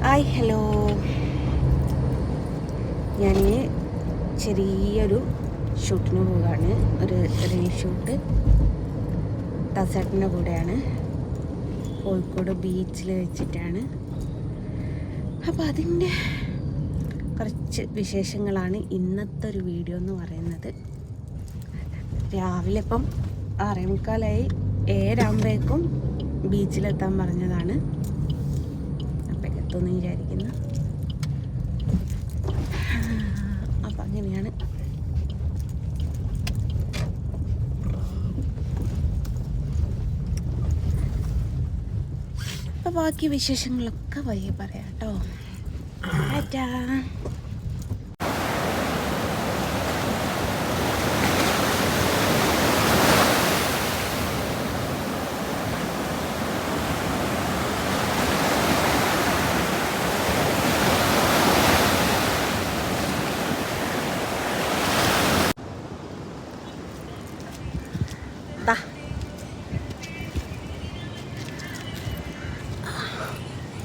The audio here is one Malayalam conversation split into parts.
ഹായ് ഹലോ, ഞാൻ ചെറിയൊരു ഷൂട്ടിന് പോവുകയാണ്. ഒരു റീൽ ഷൂട്ട് ദാസേട്ടൻ്റെ കൂടെയാണ്. കോഴിക്കോട് ബീച്ചിൽ വെച്ചിട്ടാണ്. അപ്പോൾ അതിൻ്റെ കുറച്ച് വിശേഷങ്ങളാണ് ഇന്നത്തെ ഒരു വീഡിയോ എന്ന് പറയുന്നത്. രാവിലെ ഇപ്പം 6:45 7:00 ബീച്ചിലെത്താൻ പറഞ്ഞതാണ്. അപ്പം എത്തുമെന്ന് വിചാരിക്കുന്നു. അപ്പം അങ്ങനെയാണ്. അപ്പം ബാക്കി വിശേഷങ്ങളൊക്കെ വഴി പറയാം കേട്ടോ. ടാറ്റാ.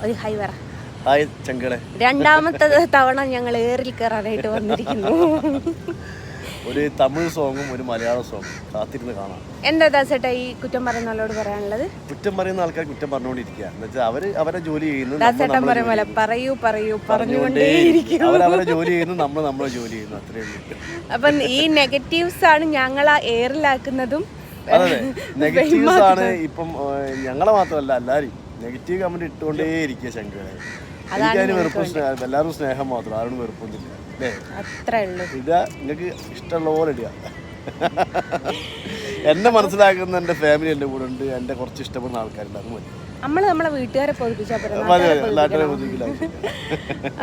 ഒരു ഹൈ പറ. ഹായ് ചങ്കളെ. രണ്ടാമത്തെ തവണ ഞങ്ങൾ ഏറിൽ കയറാനായിട്ട് വന്നിരിക്കുന്നു. ഒരു തമിഴ് സോങ്ങും ഒരു മലയാള സോങ്ങും കാത്തിരുന്ന് കാണാം. എന്താ ദാസേട്ടാ ഈ കുറ്റം പറയുന്നവരോട് പറയാനുള്ളത്? കുറ്റം പറയുന്ന ആൾക്കാർ കുറ്റം പറഞ്ഞുകൊണ്ടിരിക്കുക എന്ന് വെച്ചാൽ അവരെ ജോലി ചെയ്യുന്നു. ദാസേട്ടൻ പറയുമ്പോൾ പറഞ്ഞുകൊണ്ടേയിരിക്കും. അവരവരെ ജോലി ചെയ്യുന്നു, നമ്മളെ ജോലി ചെയ്യുന്നു, അത്രയേ ഉള്ളൂ. അപ്പം ഈ നെഗറ്റീവ്സ് ആണ് ഞങ്ങൾ ആ എയറിലാക്കുന്നതും. അതെ, നെഗറ്റീവ്സ് ആണ് ഇപ്പം ഞങ്ങളെ മാത്രമല്ല എല്ലാവരും നെഗറ്റീവ് കമന്റ് ഇട്ടുകൊണ്ടേ ഇരിക്കുക ശങ്കളെ. എനിക്കതിന് വെറുപ്പും എല്ലാവരും സ്നേഹം മാത്രം, ആരോടും വെറുപ്പൊന്നുമില്ല അല്ലേ? അത്രേ ഉള്ളൂ. ഇതാ നിങ്ങൾക്ക് ഇഷ്ടമുള്ള പോലെ ഇടുക. എന്നെ മനസ്സിലാക്കുന്ന എൻ്റെ ഫാമിലി എൻ്റെ കൂടെ ഉണ്ട്, എൻ്റെ കുറച്ച് ഇഷ്ടപ്പെടുന്ന ആൾക്കാരുണ്ട്, അത് മതി. നമ്മളെ വീട്ടുകാരെ പൊതിപ്പിച്ചാൽ.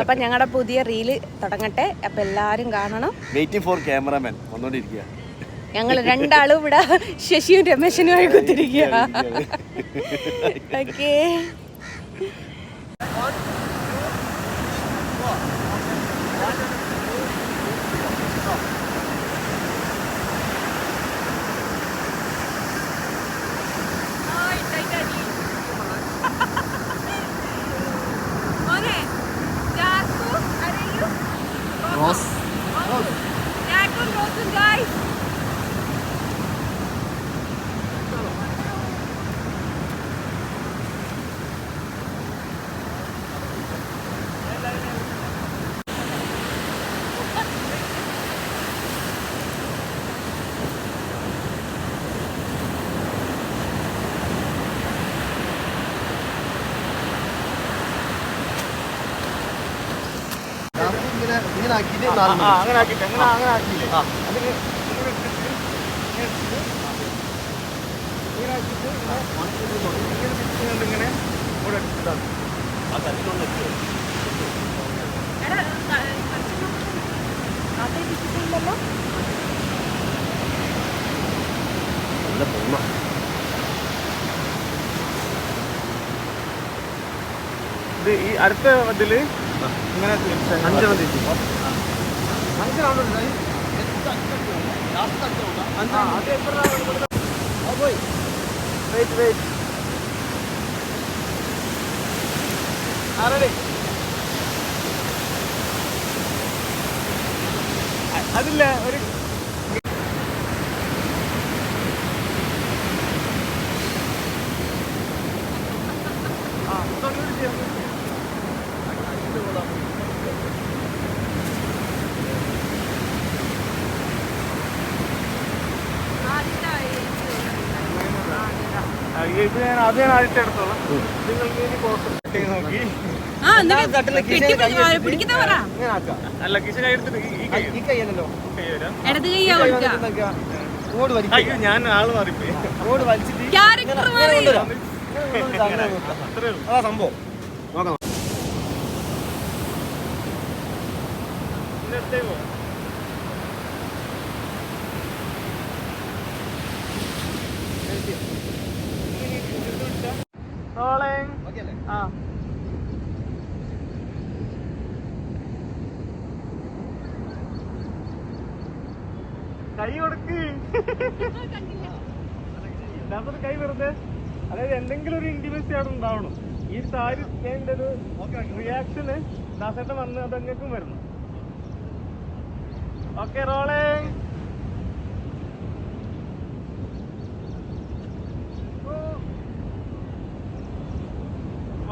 അപ്പം ഞങ്ങളുടെ പുതിയ റീല് തുടങ്ങട്ടെ. അപ്പം എല്ലാവരും കാണണം. വെയിറ്റിംഗ് ഫോർ ക്യാമറാമാൻ വന്നോണ്ടിരിക്കുക. ഞങ്ങൾ രണ്ടാളും ഇവിടെ ശശിയും രമേശനുമായി കുത്തിരിക്കുക. ഓക്കേ. അങ്ങനെ ആക്കിയില്ലേ? ഇത് ഈ അടുത്ത ഇതില് ഇങ്ങനെ 5 മതി. അതില്ല ഒരു അത് ഞാൻ ആദ്യത്തെ എടുത്തോളാം. നിങ്ങൾക്ക് ഇനി നോക്കി അല്ല കിച്ചൻ എടുത്തിട്ട് ഈ കൈയല്ലോ ഞാൻ ആള് മാറിപ്പോയി. അതാ സംഭവം. നോക്കാം. കൈ കൊടുക്ക്. കൈ വെറുതെ, അതായത് എന്തെങ്കിലും ഒരു ഇന്റിമസി അവിടെ ഉണ്ടാവണം. ഈ സാരി എൻ്റെ ഒരു റിയാക്ഷന് ദാസേട്ടൻ വന്ന് അതെങ്ങൾക്കും വരണം. Okay rolling.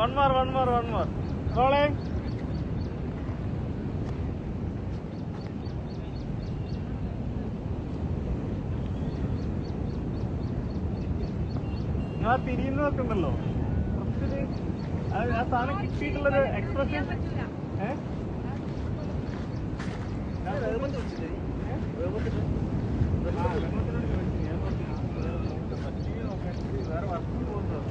One more. Rolling. ആ തിരിയുന്ന നോക്കുന്നുണ്ടല്ലോ ആ സാധനം കിട്ടിയിട്ടുള്ളൊരു എക്സ്പ്രഷൻ. വേറെ വർക്ക് പോകുന്നത്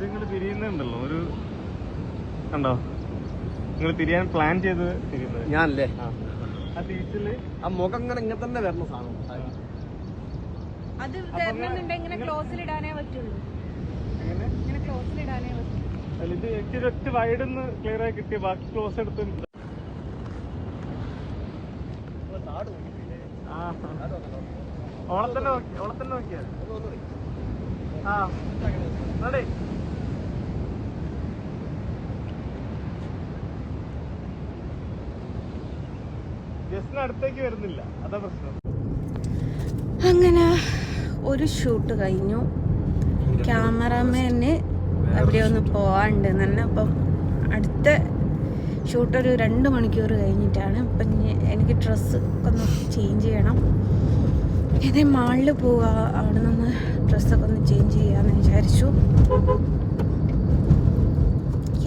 നിങ്ങൾ തിരിയുന്നുണ്ടല്ലോ ഒരു കണ്ടോ, നിങ്ങൾ തിരിയാൻ പ്ലാൻ ചെയ്ത് തിരിയുന്നത് ഞാനല്ലേ? ആ തിരിച്ചില് ആ മുഖം ഇങ്ങനെ തന്നെ വരണം സാധനം. അത് ഇങ്ങനെ ക്ലോസിലിടാനേ പറ്റുള്ളൂ. ഇങ്ങനെ ക്ലോസിലിടാനേ പറ്റുള്ളൂ. ഇത് എനിക്ക് ഒറ്റ വൈഡൊന്ന് ക്ലിയർ ആയി കിട്ടിയ ബാക്കി ക്ലോസ് എടുത്ത് ഓളെ തന്നെ നോക്കിയാ റെഡി. ജസ്റ്റിന് അടുത്തേക്ക് വരുന്നില്ല, അതാ പ്രശ്നം. അങ്ങനെ ഒരു ഷൂട്ട് കഴിഞ്ഞു. ക്യാമറാമാന് എവിടെ ഒന്ന് പോവാണ്ട് തന്നെ. അപ്പം അടുത്ത ഷൂട്ട് ഒരു 2 മണിക്കൂർ കഴിഞ്ഞിട്ടാണ്. അപ്പം എനിക്ക് ഡ്രസ്സ് ഒന്ന് ചേഞ്ച് ചെയ്യണം. ഇതേ മാളിൽ പോവുക, അവിടെ നിന്ന് ഡ്രസ്സൊക്കെ ഒന്ന് ചേഞ്ച് ചെയ്യാന്ന് വിചാരിച്ചു.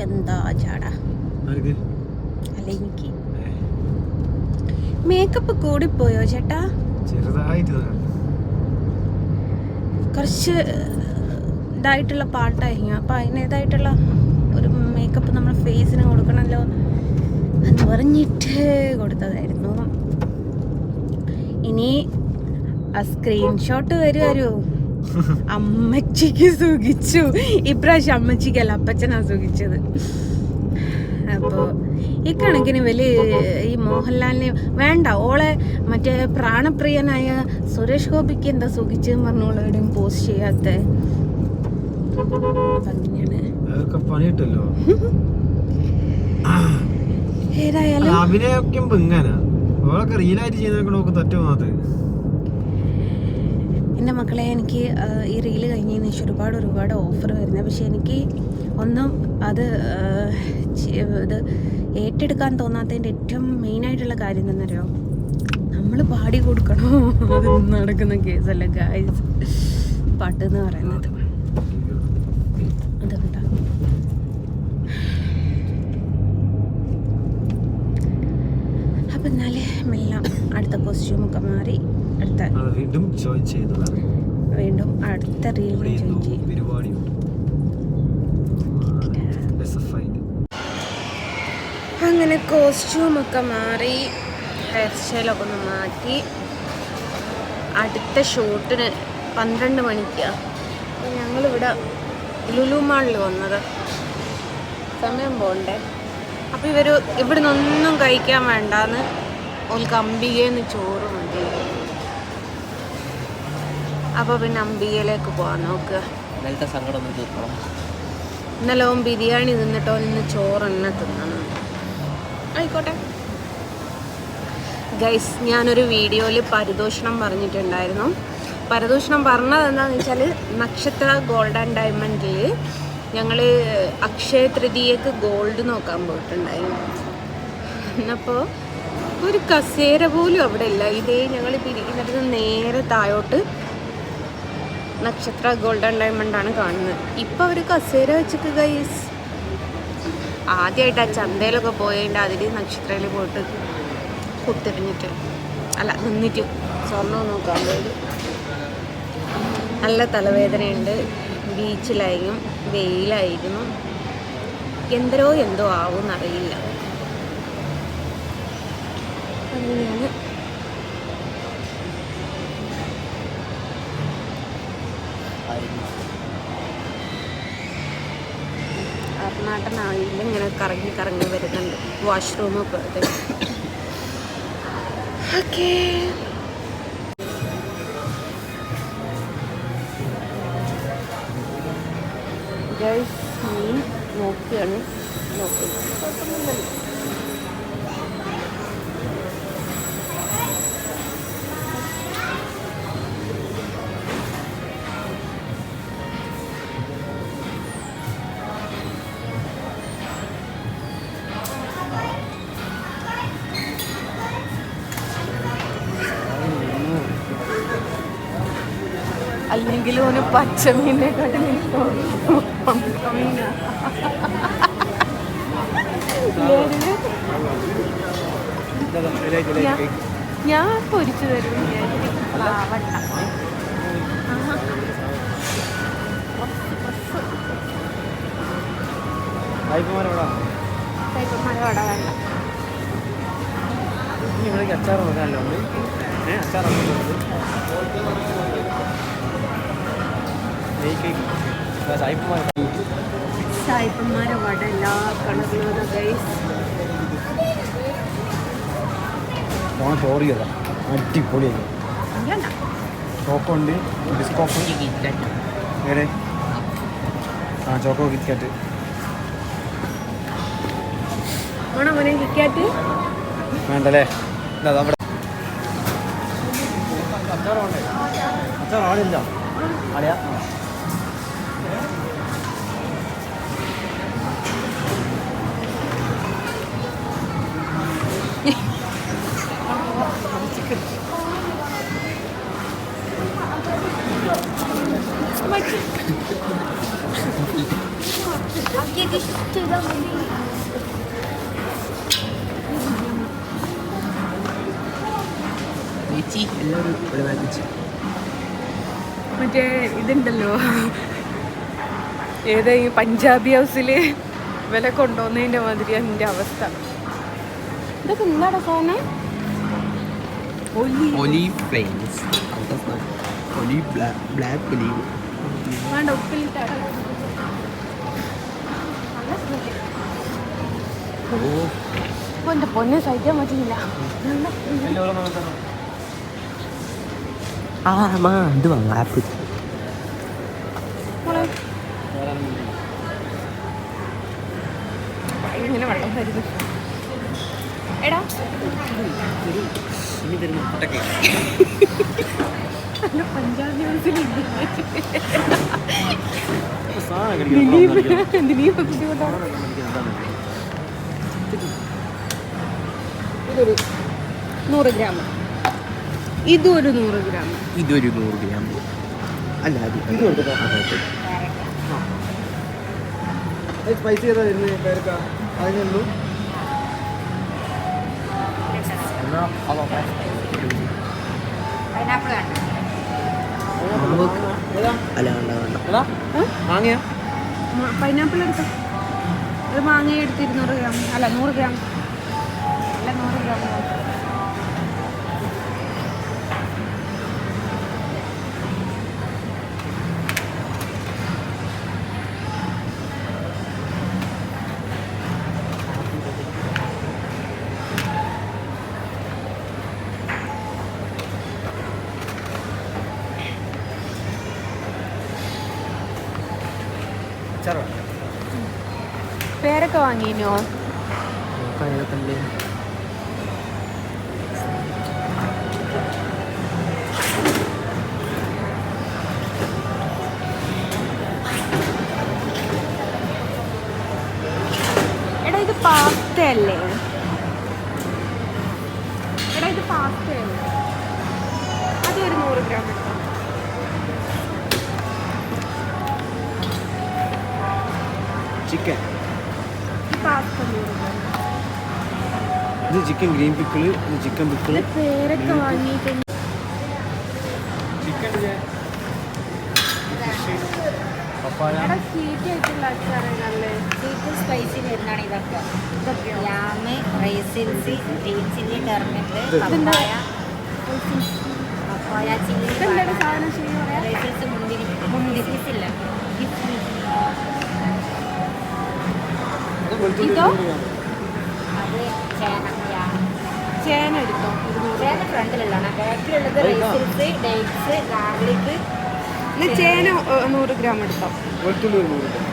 എന്താ ചാടാ അല്ല, എനിക്ക് മേക്കപ്പ് കൂടിപ്പോയോ ചേട്ടാ? കുറച്ച് ഇതായിട്ടുള്ള പാട്ടായിരിക്കും. അപ്പം അതിനേതായിട്ടുള്ള ഒരു മേക്കപ്പ് നമ്മൾ ഫേസിന് കൊടുക്കണമല്ലോ എന്ന് പറഞ്ഞിട്ട് കൊടുത്തതായിരുന്നു. ഇനി ആ സ്ക്രീൻഷോട്ട് വരുമോ? അമ്മച്ചിക്ക് സുഖിച്ചു. ഇപ്രാവശ്യം അമ്മച്ചിക്കല്ല, അപ്പച്ചനാ സുഖിച്ചത്. അപ്പോൾ ഈ കണക്കിന് വലിയ ഈ മോഹൻലാലിനെ വേണ്ട, ഓളെ മറ്റേ പ്രാണപ്രിയനായ സുരേഷ് ഗോപിക്ക് എന്താ സുഖിച്ചെന്ന് പറഞ്ഞോളെ എവിടെയും പോസ്റ്റ് ചെയ്യാത്ത. ഏതായാലും എൻ്റെ മക്കളെ, എനിക്ക് ഈ റീല് കഴിഞ്ഞതിന് ശേഷം ഒരുപാട് ഓഫർ വരുന്നത്. പക്ഷെ എനിക്ക് ഒന്നും അത് ഇത് ഏറ്റെടുക്കാൻ തോന്നാത്തതിൻ്റെ ഏറ്റവും മെയിനായിട്ടുള്ള കാര്യം എന്താണെന്നറിയോ? നമ്മൾ പാടി കൊടുക്കണോ? അത് നടക്കുന്ന കേസല്ല ഗായ്സ്. പാട്ട് എന്ന് പറയുന്നത് അതുകൊണ്ടാ. അപ്പം എന്നാലേ മെല്ലാം അടുത്ത കോസ്റ്റ്യൂമൊക്കെ മാറി വീണ്ടും അടുത്ത റീലിന് ജോയിൻ ചെയ്യും. അങ്ങനെ കോസ്റ്റ്യൂമൊക്കെ മാറി, ഹെയർ സ്റ്റൈലൊക്കെ ഒന്ന് മാറ്റി അടുത്ത ഷൂട്ടിന് 12 മണിക്കാണ്. അപ്പോൾ ഞങ്ങളിവിടെ ലുലു മാളിൽ വന്നത്. സമയം പോകണ്ടേ. അപ്പോൾ ഇവിടെ നിന്നൊന്നും കഴിക്കാൻ വേണ്ടാന്ന് ഓൾക്ക് അംബികയെന്ന് ചോറ് മതി. അപ്പോൾ പിന്നെ അംബികയിലേക്ക് പോകാൻ നോക്കുക. ഇന്നലത്തെ സങ്കടം ഒന്ന് തീർക്കണം. ഇന്നലെ ഓൻ ബിരിയാണി തിന്നിട്ടോ, ഇന്ന് ചോറെന്നെ തിന്നണം. ആയിക്കോട്ടെ ഗൈസ്, ഞാനൊരു വീഡിയോയിൽ പരിതോഷണം പറഞ്ഞിട്ടുണ്ടായിരുന്നു. പരിതോഷണം പറഞ്ഞത് എന്താണെന്ന് വെച്ചാൽ, നക്ഷത്ര ഗോൾഡ് ആൻഡ് ഡയമണ്ടിൽ ഞങ്ങൾ അക്ഷയ തൃതീയക്ക് ഗോൾഡ് നോക്കാൻ പോയിട്ടുണ്ടായിരുന്നു. എന്നപ്പോൾ ഒരു കസേര പോലും അവിടെ ഇല്ല. ഇതേ ഞങ്ങളിപ്പോൾ ഇരിക്കുന്നിടത്ത് നേരെ താഴോട്ട് നക്ഷത്ര ഗോൾഡ് ആൻഡ് ഡയമണ്ടാണ് കാണുന്നത്. ഇപ്പോൾ അവർ കസേര വെച്ചിട്ട് ഗൈസ്, ആദ്യമായിട്ട് ആ ചന്തയിലൊക്കെ പോയതിൻ്റെ അതിൽ നക്ഷത്രയിൽ പോയിട്ട് കുത്തിരിഞ്ഞിട്ട് നിന്നിട്ട് സ്വർണ്ണം നോക്കാൻ പോയത്. നല്ല തലവേദനയുണ്ട്. ബീച്ചിലായിരിക്കും, വെയിലായിരുന്നു, എന്തോ ആവും എന്നറിയില്ല. അങ്ങനെയാണ്. അർണാട്ടനാണെങ്കിൽ ഇങ്ങനെ കറങ്ങി വരുന്നുണ്ട്. വാഷ്റൂമൊക്കെ ഓക്കേ. ഗൈസ് മീൻ നോക്കുകയാണ്. കുഴപ്പമൊന്നുമില്ലല്ലോ. അല്ലെങ്കിലും ഒരു പച്ചമീനെക്കാട്ടും മീനാ. ഞാൻ പൊരിച്ചു തരും. കൈപ്പന്മാരോടെ വേണ്ട. അച്ചാർ നോക്കാമല്ലോ. അച്ചാറാണ് സായിപ്പന്മാരെ വട എല്ലാ കളറിലും ഗൈസ്. ചോറിയതാ അടിപൊളിയാണ്. ചോക്കോ ഉണ്ട്, ബിസ്കോപ്പ് വേറെ ചോക്കോ കിറ്റ്കാറ്റ് ആണോ മോനെ കിക്കാറ്റ് വേണ്ടല്ലേ? അവിടെ അച്ചാറുണ്ടേ. അച്ചാർ ആളില്ല അടയാ. മറ്റേ ഇതുണ്ടല്ലോ, ഏതാ ഈ പഞ്ചാബി ഹൗസിൽ വില കൊണ്ടുപോകുന്നതിൻ്റെ മാതിരിയാണ് എൻ്റെ അവസ്ഥ. ഇതൊക്കെ എന്താണ് സാധനം? വേണ്ട ഉപ്പിലിട്ടാ. എൻ്റെ പൊന്നെ സഹിക്കാൻ പറ്റില്ല. ഇങ്ങനെ വെള്ളം തരുന്നു. എടാ അല്ല പഞ്ചാബി ഹൗസിലുണ്ട്. ഇതൊരു 100 ഗ്രാം. ഇതൊരു 100 ഗ്രാം. ഇതൊരു 100 ഗ്രാം. അല്ല അത് സ്പൈസി ഏതാ വരുന്നത്? പേരക്ക അതിനുള്ളൂ. മാങ്ങയാ? പൈനാപ്പിൾ എടുത്തോ. ഒരു മാങ്ങ എടുത്ത് 200 ഗ്രാം. അല്ല 100 ഗ്രാം. അല്ല 100 ഗ്രാം. പേരൊക്കെ വാങ്ങിനോ? എടാ ഇത് പാസ്ത അല്ലേ? എടാ ഇത് പാസ്ത അല്ലേ? അതൊരു 100 ഗ്രാം എടുക്കാം. ചിക്കൻ. Pasta 100 gram. ഇത് ചിക്കൻ ഗ്രീൻ പിക്കിള്, ഇത് ചിക്കൻ പിക്കിള്. പേരൊക്കെ വാങ്ങിയിട്ടുണ്ട്. ചിക്കൻ പപ്പായ. സ്വീറ്റ് ആയിട്ടുള്ള അച്ചാറുകളല്ലേ? സ്വീറ്റ് സ്പൈസി വരുന്നതാണ് ഇതൊക്കെ. ലാമ്, റൈസിൻസി, ഗ്രീൻ ചില്ലി, ടെർമറിക്, പപ്പായ, പപ്പായ ചില്ലി, ഇതെന്താണ് സാധനം ശരിക്കും പറയാം? റൈസിൻസ്, മുന്തിരിസില്ല. ഇതോ? അത് ചേന. ചേന എടുത്തോ? ചേന ഫ്രണ്ടിലുള്ളതാണ്. ബാക്കിലുള്ളത് റൈസിൻസ്, ഡേറ്റ്സ്, ഗാർലിക്. ചേന 100 ഗ്രാം എടുത്തോ? വെളുത്തുള്ളി 100 ഗ്രാം.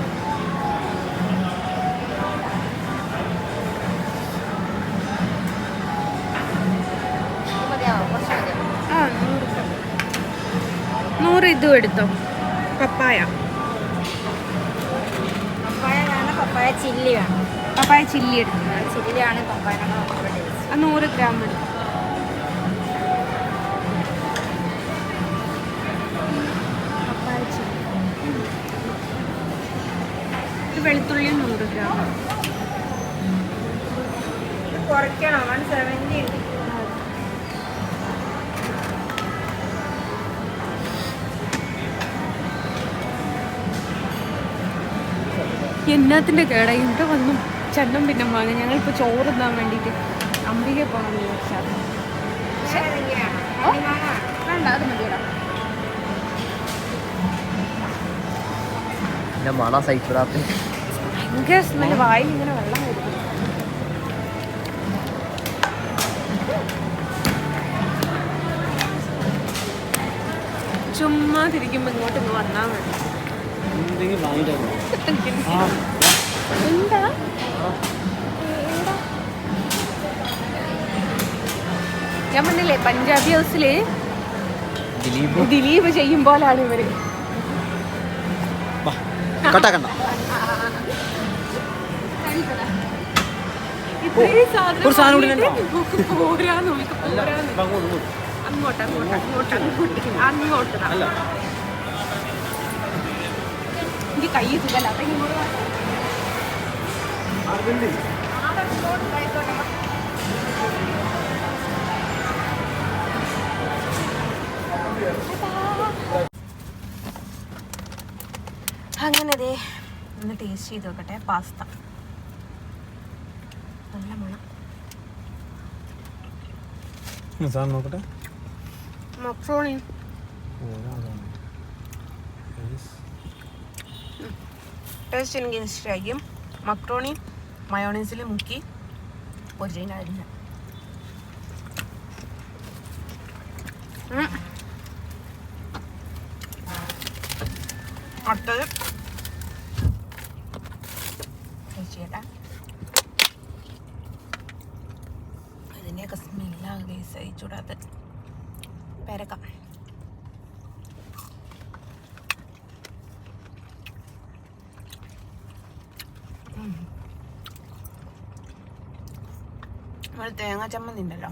100 ഇതും എടുത്തോ. പപ്പായ പപ്പായ ചില്ലി വേണം. പപ്പായ ചില്ലി എടുത്തു. ചില്ലിയാണ് പപ്പായയുടെ 100 ഗ്രാം എടുത്തു. പപ്പായ ചില്ലി. ഒരു വെളുത്തുള്ളി 100 ഗ്രാം. കുറയ്ക്കണം. 170 ഉണ്ട്. എന്നത്തിൻ്റെ കേടായി ഇവിടെ വന്നു ചന്നം പിന്നെ വാങ്ങി. ഞങ്ങളിപ്പോൾ ചോറ് തിന്നാൻ വേണ്ടിയിട്ട് അമ്പിക പോകണമെന്ന് വിചാരിച്ചാൽ വേണ്ട, അത് മതിയടാ. ഭയങ്കര സ്മെല്ല്, വായിൽ ഇങ്ങനെ വെള്ളം വരും. ചുമ്മാ തിരിക്കുമ്പോൾ ഇങ്ങോട്ട് വന്നാൽ മതി. എന്താ ഞാൻ പറഞ്ഞില്ലേ, പഞ്ചാബി ഹൗസില് ദിലീപ് ചെയ്യും പോലാണ് ഇവര്. ഇത്രയും സാധനം അങ്ങോട്ട് എനിക്ക് കൈ സുഖല്ല. അപ്പം ഇങ്ങോട്ട് അങ്ങനെ അതെ ഒന്ന് ടേസ്റ്റ് ചെയ്ത് നോക്കട്ടെ. പാസ്ത നല്ല മണം. നോക്കട്ടെ. മക്രോണി ടേസ്റ്റ് എനിക്ക് ഇഷ്ടമായിരിക്കും. മക്രോണി മയോണൈസിൽ മുക്കി പൊരിച്ചതിനായിരുന്നു. അടുത്തത് ചേട്ടാ, ഇതിൻ്റെയൊക്കെ സ്മെല്ലാകെ സഹിച്ചൂടാത്ത പേരക്ക. നമ്മൾ തേങ്ങ ചമ്മന്തി ഉണ്ടല്ലോ,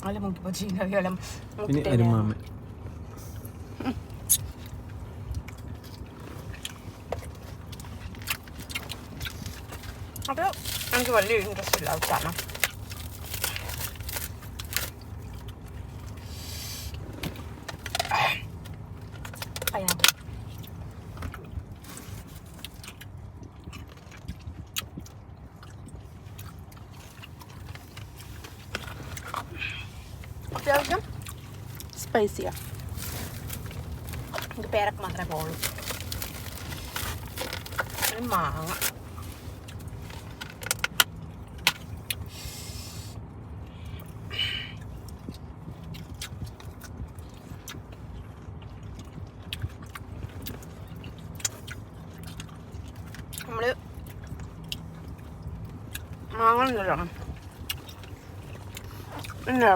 അതിൽ മുക്കിപ്പോ ചീനകലം അത് എനിക്ക് വലിയ ഇൻട്രസ്റ്റ് ഇല്ല കാരണം പൈനാപ്പിൾ. അത്യാവശ്യം സ്പൈസിയാണ്. ഇത് പേരൊക്കെ മാത്രമേ പോകുള്ളൂ. മാങ്ങ നമ്മള് മാങ്ങ ഉണ്ടല്ലോ, പിന്നെ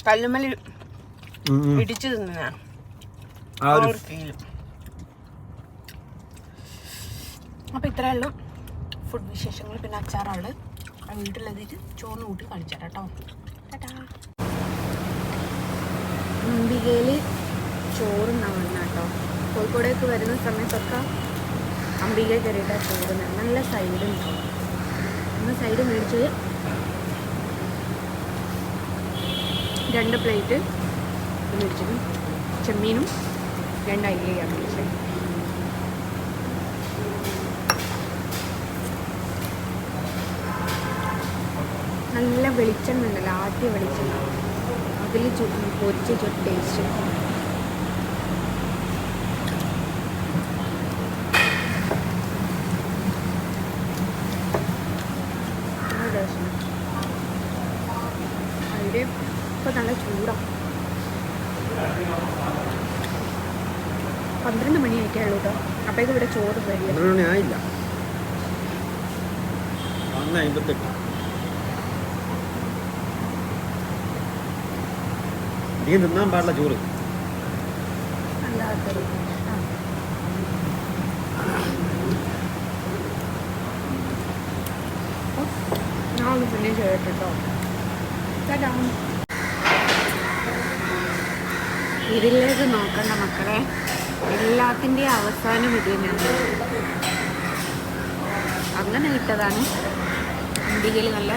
കല്ലുമ്മല് ഇടിച്ചു തിന്ന ആ ഒരു ഫീൽ. അപ്പം ഇത്രയേ ഉള്ളൂ ഫുഡ് വിശേഷങ്ങൾ. പിന്നെ അച്ചാറുകൾ ആ വീട്ടിലെത്തിയിട്ട് ചോറിന് കൂട്ടി കാണിച്ചാൽ കേട്ടോ. കേട്ടാ അംബികയിൽ ചോറുണ്ടാവണം കേട്ടോ. കോഴിക്കോടേക്ക് വരുന്ന സമയത്തൊക്കെ അംബിക കയറിയിട്ടാണ് ചോറുന്നത്. നല്ല സൈഡ് ഉണ്ടാവും. നമ്മൾ സൈഡ് മേടിച്ചത് 2 പ്ലേറ്റ് മേടിച്ചതും ചെമ്മീനും 2 അയിലയാണ് മേടിച്ചത്. നല്ല വെളിച്ചെണ്ണ ഉണ്ടല്ലോ, ആദ്യ വെളിച്ചെണ്ണ, അതിൽ പൊരിച്ച് ടേസ്റ്റ്. അതിൽ ഇപ്പോൾ നല്ല ചൂടാണ്. 12 മണി ആയിട്ടേ ഉള്ളൂ കേട്ടോ. അപ്പോഴേക്കും ഇവിടെ ചോറ് വരിക. 12 മണി ആയില്ല. 1:58. നീ തിന്നാൻ പാടില്ല ചോറ്. അല്ലാത്തത് ഞാൻ ഒന്ന് ഫിനിഷ് ചെയ്തിട്ടോ. ഇതിലേക്ക് നോക്കണ്ട മക്കളെ, എല്ലാത്തിൻ്റെയും അവസാനം ഇത് തന്നെയാണ്. അങ്ങനെ ഇട്ടതാണ്. ഇന്ത്യയിൽ നല്ല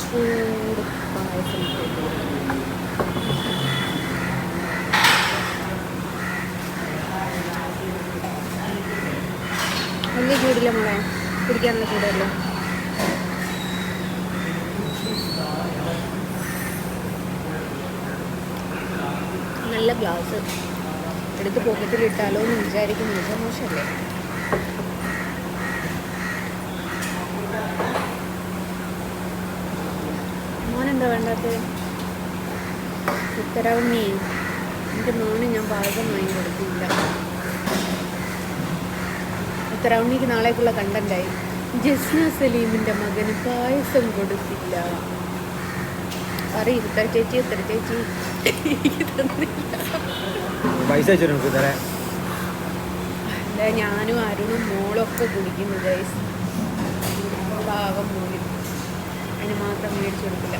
ചൂട് പായസം. വലിയ ചൂടില്ല മോളെ, കുടിക്കാനുള്ള ചൂടല്ലോ. നല്ല ഗ്ലാസ് എടുത്ത് പോക്കറ്റിലിട്ടാലോ എന്ന് വിചാരിക്കുന്നു. മോശമല്ലേ? മോനെന്താ വേണ്ടാത്തത്? ഉത്തരവണ്ണി എൻ്റെ മോന് ഞാൻ പായസം വാങ്ങി കൊടുക്കില്ല. ഉത്തരവണ്ണിക്ക് നാളേക്കുള്ള കണ്ടന്റായി. ജസ്ന സലീമിൻ്റെ മകന് പായസം കൊടുക്കില്ല. പറയും ഉത്തര ചേച്ചി, ഉത്തര ചേച്ചി പൈസ അയച്ചു തരാം. അല്ല, ഞാനും അരുണും മോളൊക്കെ കുടിക്കുന്നു ഗൈസ്. പാകം മോനും അതിന് മാത്രം മേടിച്ചു കൊടുക്കില്ല.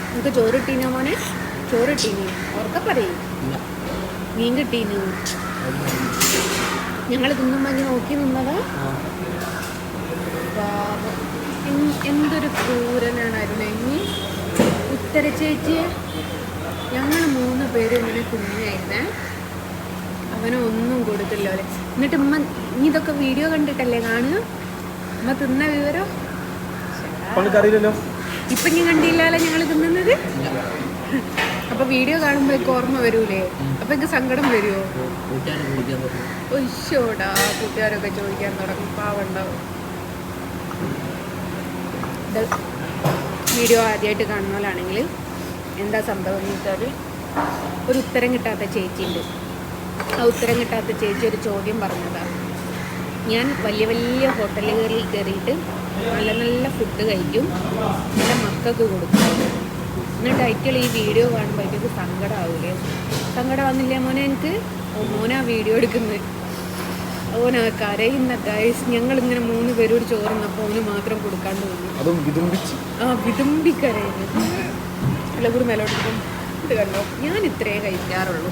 നമുക്ക് ചോറ് കിട്ടീനോ മോനെ? ചോറ് കിട്ടീനോ? ഓർക്ക പറയും. മീൻ കിട്ടീനോ? ഞങ്ങൾ തിന്നുമ്പോൾ അങ്ങനെ നോക്കി നിന്നതാ. പാവം, എന്തൊരു ക്രൂരനാണ് അരുണി. ഉത്തര ചേച്ചിയെ ഞങ്ങൾ 3 പേര് ഇങ്ങനെ കുഞ്ഞായിരുന്നേ, അവനൊന്നും കൊടുക്കില്ല അല്ലേ. എന്നിട്ട് ഉമ്മ ഇതൊക്കെ വീഡിയോ കണ്ടിട്ടല്ലേ കാണുക? ഉമ്മ തിന്ന വിവരം അറിയില്ലല്ലോ. ഇപ്പൊ ഞാൻ കണ്ടില്ലല്ലോ ഞങ്ങൾ തിന്നുന്നത്. അപ്പൊ വീഡിയോ കാണുമ്പോ എനിക്ക് ഓർമ്മ വരൂലേ? അപ്പൊ എനിക്ക് സങ്കടം വരുമോ? ഒയ്യോടാ, കൂട്ടുകാരൊക്കെ ചോദിക്കാൻ തുടങ്ങി. പാവുണ്ടാവും. ഇത് വീഡിയോ ആദ്യമായിട്ട് കാണുന്നവരാണെങ്കിൽ എന്താ സംഭവം എന്ന് വെച്ചാൽ, ഒരു ഉത്തരം കിട്ടാത്ത ചേച്ചിയുണ്ട്. ആ ഉത്തരം കിട്ടാത്ത ചേച്ചി ഒരു ചോദ്യം പറഞ്ഞതാണ്. ഞാൻ വലിയ വലിയ ഹോട്ടലുകളിൽ കയറിയിട്ട് നല്ല നല്ല ഫുഡ് കഴിക്കും, എൻ്റെ മക്കൾക്ക് കൊടുക്കും. എന്നിട്ട് അയറ്റുകൾ ഈ വീഡിയോ കാണുമ്പോൾ എനിക്ക് സങ്കടമാവില്ലേ? സങ്കടം വന്നില്ല മോനെ എനിക്ക്? മോനാ വീഡിയോ എടുക്കുന്നത്. ഓനാ കരയുന്ന ഗൈസ്. ഞങ്ങളിങ്ങനെ 3 പേരോട് ചോറുന്നപ്പോൾ ഓന് മാത്രം കൊടുക്കാണ്ട് വന്നു. വിതുമ്പിക്കരയുന്നു. അല്ല, കൂടി മേലോട്ട് ഇത് കണ്ടോ, ഞാൻ ഇത്രേ കഴിക്കാറുള്ളൂ.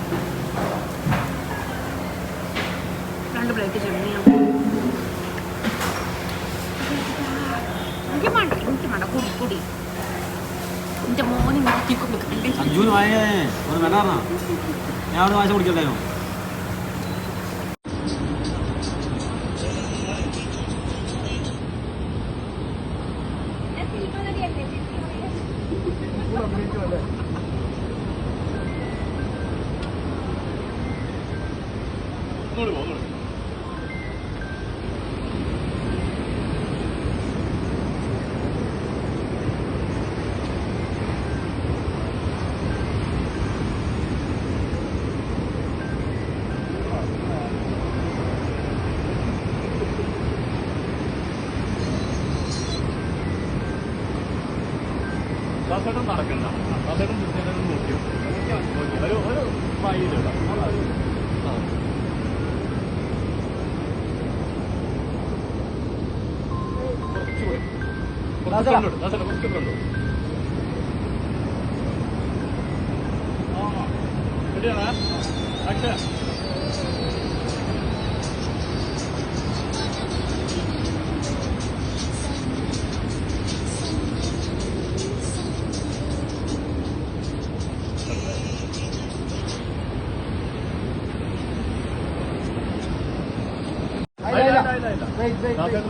2 പ്ലേറ്റ് ചെമ്മീൻ. എനിക്ക് വേണ്ട കുടി. എൻ്റെ മോനെ നോക്കി കൊടുക്കണ്ടേ? ഞാൻ അവിടെ വാശ കുടിക്കണ്ടായിരുന്നു. ദാസേട്ടൻ നടക്കണ്ട, ദാസേട്ടൻ നോക്കിയോ ഒരു ഫൈലിടാം. കുറച്ചുകൊണ്ടു ശരിയാണ്. ആക്ഷൻ.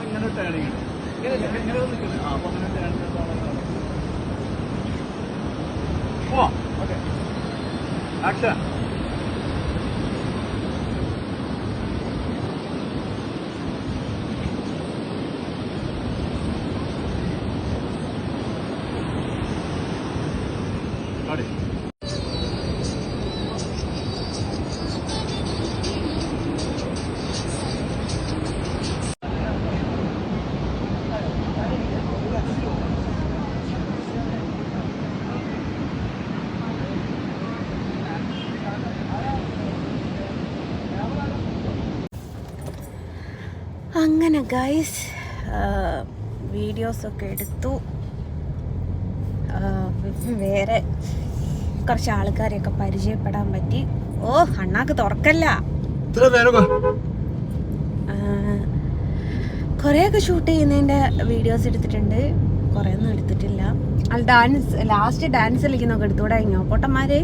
ഇങ്ങനെ ടേണിങ് ഇങ്ങനെ നിൽക്കുന്നത്. അപ്പൊ അങ്ങനെ turning. Okay, action. Got it. അങ്ങനെ ഗൈസ് വീഡിയോസൊക്കെ എടുത്തു. വേറെ കുറച്ച് ആൾക്കാരെയൊക്കെ പരിചയപ്പെടാൻ പറ്റി. ഓ അണ്ണാക്ക് തുറക്കല്ല. കുറേയൊക്കെ ഷൂട്ട് ചെയ്യുന്നതിൻ്റെ വീഡിയോസ് എടുത്തിട്ടുണ്ട്, കുറേയൊന്നും എടുത്തിട്ടില്ല. ലാസ്റ്റ് ഡാൻസ് കളിക്കുന്നൊക്കെ എടുത്തുകൂടെ കഴിഞ്ഞോ പൊട്ടന്മാരെ?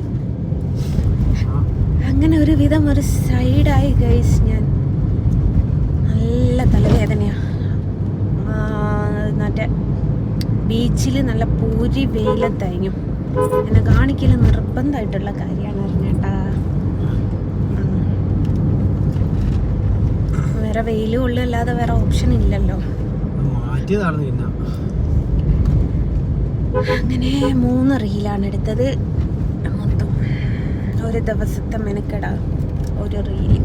അങ്ങനെ ഒരു വിധം ഒരു സൈഡായി ഗൈസ്. ഞാൻ നല്ല തലവേദനയാണ്. മറ്റേ ബീച്ചിൽ നല്ല പൂരി വെയിലത്തയഞ്ഞു. എന്നെ കാണിക്കൽ നിർബന്ധമായിട്ടുള്ള കാര്യമാണ് അറിഞ്ഞേട്ടാ. വേറെ വെയിലും ഉള്ളല്ലാതെ വേറെ ഓപ്ഷൻ ഇല്ലല്ലോ. അങ്ങനെ 3 റീലാണ് എടുത്തത്. മൊത്തം ഒരു ദിവസത്തെ മെനക്കെടാ ഒരു റീല്.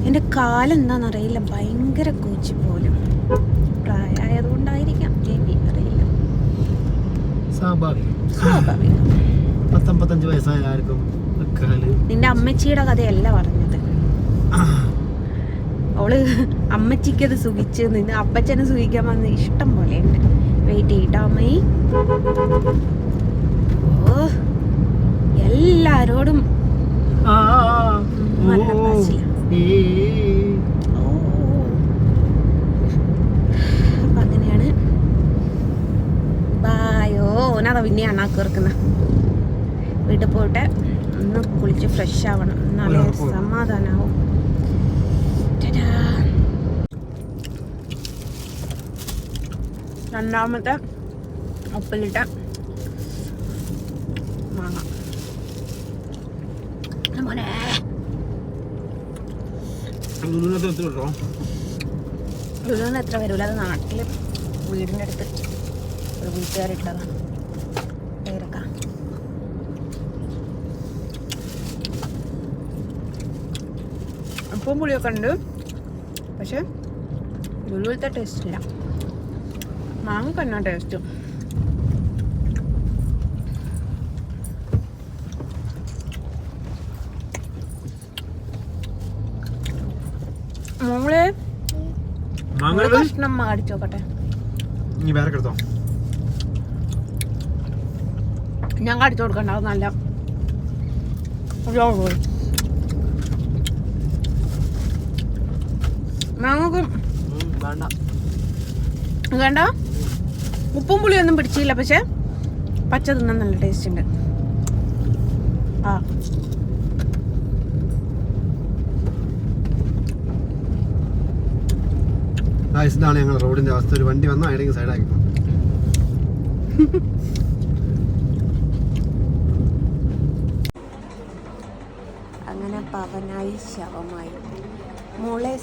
എൻ്റെ കാലെന്താണെന്നറിയില്ല, ഭയങ്കര കൂച്ചി പോലും. പ്രായമായതുകൊണ്ടായിരിക്കാം, അറിയില്ല. സ്വാഭാവികം. 55 വയസ്സായ ആർക്കും നിന്റെ അമ്മച്ചിയുടെ കഥയല്ല പറഞ്ഞത്. അവള് അമ്മച്ചിക്കത് സുഖിച്ച് നിന്ന് അപ്പച്ചനെ സുഖിക്കാൻ വന്ന് ഇഷ്ടം പോലെ ഉണ്ട്. വെയിറ്റ് ചെയ്യട്ടോ അമ്മയി. ഓ എല്ലാരോടും നല്ല പാച്ചില. അപ്പൊ അങ്ങനെയാണ്. ബായോ ഓനതാ പിന്നെ അണ്ണാക്ക് വെറുക്കുന്ന. വീട്ടിൽ പോയിട്ട് ഒന്ന് കുളിച്ച് ഫ്രഷ് ആവണം, എന്നാലേ സമാധാനാവും. രണ്ടാമത്തെ ഉപ്പിലിട്ട മാങ്ങ. മോനെ ലുലുവിന് എത്ര വരൂല. അത് നാട്ടിൽ വീടിൻ്റെ അടുത്ത് ഒരു വീട്ടുകാരിട്ടതാണ്. പേരൊക്കെ ഉപ്പും പുളിയൊക്കെ ഉണ്ട്, പക്ഷെ ലുലുവിലത്തെ ടേസ്റ്റ് ഇല്ല. മാങ്ങ തന്നെ ടേസ്റ്റ്. മോളെ കഷ്ണം അടിച്ചോക്കട്ടെ. ഞാൻ കടിച്ചു കൊടുക്കണ്ട, അത് നല്ല മാങ്ങക്ക് വേണ്ട. ഉപ്പും പുളിയൊന്നും പിടിച്ചില്ല, പക്ഷെ പച്ച തിന്നാൻ നല്ല ടേസ്റ്റ് ഉണ്ട്. ആ ഇതാണ് ഞങ്ങൾ റോഡിന്റെ അവസ്ഥ. ഒരു വണ്ടി വന്നാൽ എവിടെയെങ്കിലും സൈഡാക്കി. അങ്ങനെ പവനായി ശവമായി. മോളെ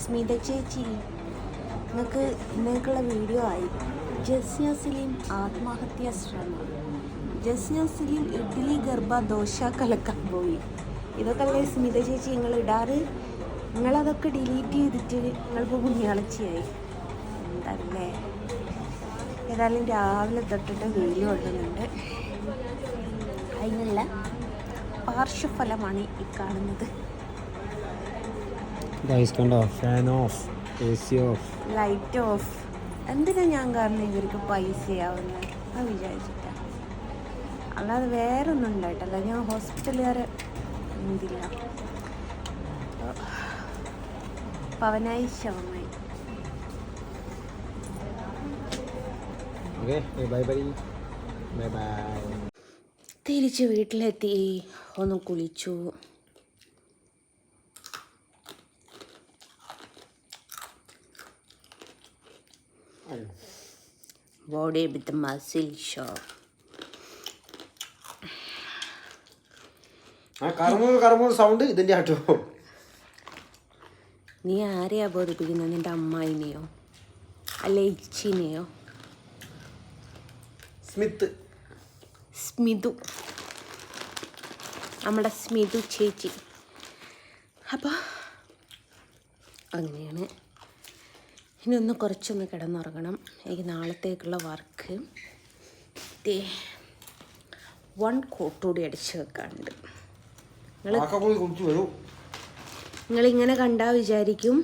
സ്മിത ചേച്ചി, നിങ്ങൾക്ക് ഇന്നേക്കുള്ള വീഡിയോ ആയി. ജസ്ന സലീം ആത്മഹത്യാ ശ്രമം. ജസ്ന സലീം ഇഡ്ഡലി ഗർഭ ദോശ കലക്കാൻ പോയി. ഇതൊക്കെ അല്ലേ സ്മിത ചേച്ചി നിങ്ങൾ ഇടാറ്? നിങ്ങളതൊക്കെ ഡിലീറ്റ് ചെയ്തിട്ട് നിങ്ങളിപ്പോൾ കുഞ്ഞാളച്ചിയായി എന്തല്ലേ. ഏതായാലും രാവിലെ തൊട്ടിട്ട് വെയിൽ കൊള്ളുന്നുണ്ട്. അതിനുള്ള പാർശ്വഫലമാണ് ഈ കാണുന്നത്. Light of. എന്തിനാ ഞാൻ കാരണം ഇവർക്ക് പൈസയാവുന്നത് അത് വിചാരിച്ചിട്ടാണ്, അല്ലാതെ വേറെ ഒന്നും ഉണ്ടായിട്ടല്ല. ഞാൻ ഹോസ്പിറ്റലുകാരെ എന്തില്ല. പവനായി ശവമായി. തിരിച്ച് വീട്ടിലെത്തി, ഒന്ന് കുളിച്ചു. Body with muscle show. Sound ഇതിന്റെ ആട്ടോ. നീ ആരെയാ ബോധിപ്പിക്കുന്നത്? നിന്റെ അമ്മായിനെയോ അല്ല ഇച്ചിനെയോ? സ്മിതു, നമ്മുടെ സ്മിതു ചേച്ചി. അപ്പോൾ അങ്ങനെയാണ്. ഇനി ഒന്ന് കുറച്ചൊന്ന് കിടന്നുറങ്ങണം. എനിക്ക് നാളത്തേക്കുള്ള വർക്ക് 1 കോട്ട് കൂടി അടിച്ച് വെക്കാനുണ്ട്. നിങ്ങൾ നിങ്ങളിങ്ങനെ കണ്ടാൽ വിചാരിക്കും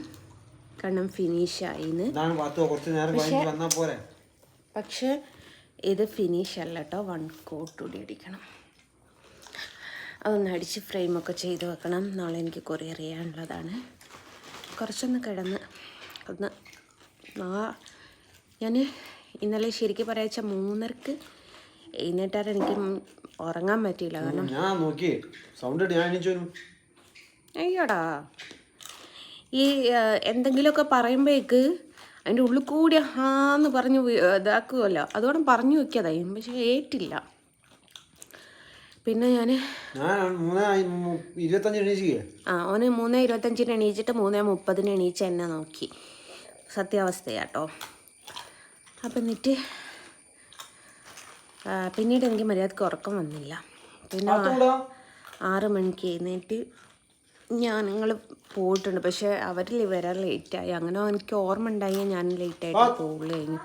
കണ്ണം ഫിനിഷായിന്ന്. കുറച്ച് നേരം കഴിഞ്ഞ് വന്നാൽ പോരെ. പക്ഷെ ഇത് ഫിനിഷ് അല്ല കേട്ടോ. 1 കോട്ട് കൂടി അടിക്കണം. അതൊന്ന് അടിച്ച് ഫ്രെയിമൊക്കെ ചെയ്ത് വെക്കണം. നാളെ എനിക്ക് കൊറിയർ ചെയ്യാനുള്ളതാണ്. കുറച്ചൊന്ന് കിടന്ന് ഒന്ന് ഞാൻ ഇന്നലെ ശരിക്കും പറയാച്ച 3:30 എഴുന്നേറ്റാറ് എനിക്ക് ഉറങ്ങാൻ പറ്റിയില്ല. കാരണം ഞാൻ നോക്കി സൗണ്ട് ഞാൻ എണീച്ചു. അയ്യോടാ ഈ എന്തെങ്കിലുമൊക്കെ പറയുമ്പോഴേക്ക് അതിൻ്റെ ഉള്ളിൽ കൂടി ഹാന്ന് പറഞ്ഞ് ഇതാക്കുമല്ലോ. അതോടെ പറഞ്ഞു വെക്കാതായി. പക്ഷെ ഏറ്റില്ല. പിന്നെ ഞാൻ 3:25 എണീച്ചില്ലേ? ഓന് 3:25 എണീച്ചിട്ട് 3:30 എണീച്ച് എന്നെ നോക്കി. സത്യാവസ്ഥയാട്ടോ. അപ്പം എന്നിട്ട് പിന്നീട് എനിക്ക് മര്യാദക്ക് ഉറക്കം വന്നില്ല. പിന്നെ 6 മണിക്ക് എഴുന്നേറ്റ് നിങ്ങൾ പോയിട്ടുണ്ട്. പക്ഷെ അവരിൽ വരാൻ ലേറ്റായി. അങ്ങനെ എനിക്ക് ഓർമ്മ ഉണ്ടായി ഞാൻ ലേറ്റായിട്ട് പോകുള്ളൂ കഴിഞ്ഞു.